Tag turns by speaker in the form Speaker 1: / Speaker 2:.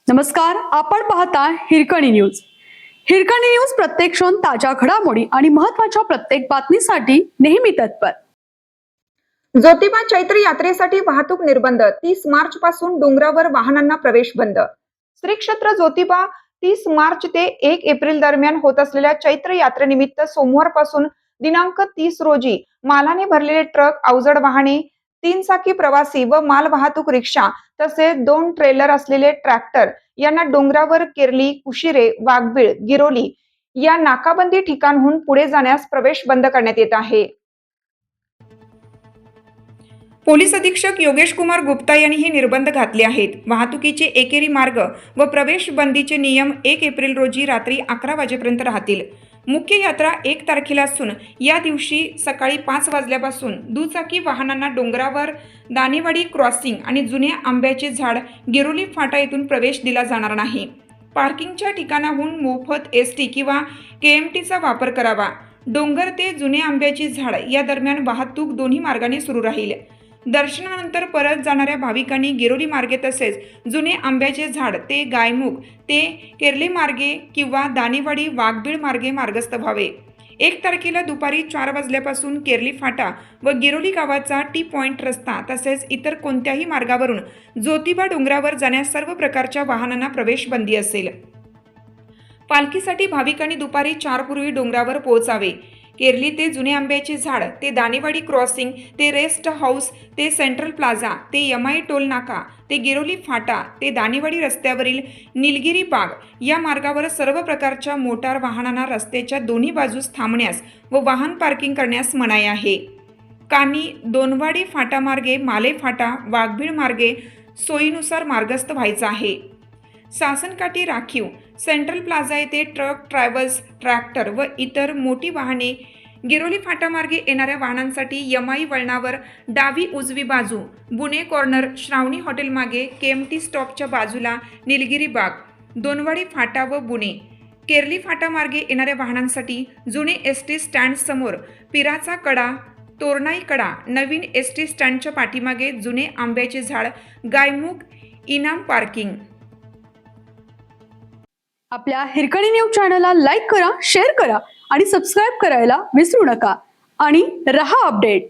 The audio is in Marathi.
Speaker 1: नमस्कार, आपण पाहता हिरकणी न्यूज. हिरकणी न्यूज प्रत्येक क्षण ताज्या घडामोडी आणि महत्त्वाच्या प्रत्येक बातमीसाठी नेहमी तत्पर.
Speaker 2: ज्योतिबा चैत्र यात्रेसाठी वाहतूक निर्बंध. 30 मार्च पासून डोंगरावर वाहनांना प्रवेश बंद. श्री क्षेत्र ज्योतिबा 30 मार्च ते 1 एप्रिल दरम्यान होत असलेल्या चैत्र यात्रेनिमित्त सोमवारपासून दिनांक 30 रोजी मालाने भरलेले ट्रक, अवजड वाहने, 3 चाकी प्रवासी व माल वाहतूक रिक्षा तसेच 2 ट्रेलर असलेले ट्रॅक्टर यांना डोंगरावर केरली, कुशिरे, वाघबीळ, गिरोली या नाकाबंदी ठिकाणहून पुढे जाण्यास प्रवेश बंद करण्यात येत आहे. पोलीस अधीक्षक योगेश कुमार गुप्ता यांनी हे निर्बंध घातले आहेत. वाहतुकीचे एकेरी मार्ग व प्रवेश बंदीचे नियम 1 एप्रिल रोजी रात्री 11 वाजेपर्यंत राहतील. मुख्य यात्रा 1 तारखेला असून या दिवशी सकाळी 5 वाजल्यापासून दुचाकी वाहनांना डोंगरावर दानेवाडी क्रॉसिंग आणि जुन्या आंब्याचे झाड, गिरोली फाटा येथून प्रवेश दिला जाणार नाही. पार्किंगच्या ठिकाणाहून मोफत एसटी किंवा केएमटीचा वापर करावा. डोंगर ते जुने आंब्याचे झाड या दरम्यान वाहतूक दोन्ही मार्गाने सुरू राहील. दर्शनानंतर परत जाणाऱ्या भाविकांनी गिरोली मार्गे तसेच जुने आंब्याचे झाड ते गायमुख ते केरले मार्गे किंवा दानेवाडी वाघबीळ मार्गे मार्गस्थ व्हावे. 1 तारखेला दुपारी 4 वाजल्यापासून केरली फाटा व गिरोली गावाचा टी पॉइंट रस्ता तसेच इतर कोणत्याही मार्गावरून ज्योतिबा डोंगरावर जाण्यास सर्व प्रकारच्या वाहनांना प्रवेश बंदी असेल. पालखीसाठी भाविकांनी दुपारी 4 पूर्वी डोंगरावर पोहोचावे. केरली ते जुने आंब्याचे झाड ते दानेवाडी क्रॉसिंग ते रेस्ट हाऊस ते सेंट्रल प्लाझा ते यमाई टोल नाका ते गिरोली फाटा ते दानेवाडी रस्त्यावरील निलगिरी बाग या मार्गावर सर्व प्रकारच्या मोटार वाहनांना रस्त्याच्या दोन्ही बाजूस थांबण्यास व वाहन पार्किंग करण्यास मनाई आहे. कानी दोनवाडी फाटा मार्गे माले फाटा वाघबीळ मार्गे सोयीनुसार मार्गस्थ व्हायचा आहे. सासनकाठी राखीव सेंट्रल प्लाझा येथे ट्रक, ट्रॅव्हल्स, ट्रॅक्टर व इतर मोठी वाहने, गिरोली फाटामार्गे येणाऱ्या वाहनांसाठी यमाई वळणावर डावी उजवी बाजू, बुने कॉर्नर, श्रावणी हॉटेल मागे, केएमटी स्टॉपच्या बाजूला निलगिरी बाग, दोनवाडी फाटा व बुने. केरली फाटामार्गे येणाऱ्या वाहनांसाठी जुने एसटी स्टँड समोर पिराचा कडा, तोरणाई कडा, नवीन एसटी स्टँडच्या पाठीमागे जुने आंब्याचे झाड, गायमुख, इनाम पार्किंग.
Speaker 1: आपल्या हिरकणी न्यूज चॅनलला लाईक करा, शेअर करा आणि सबस्क्राईब करायला विसरू नका आणि रहा अपडेट.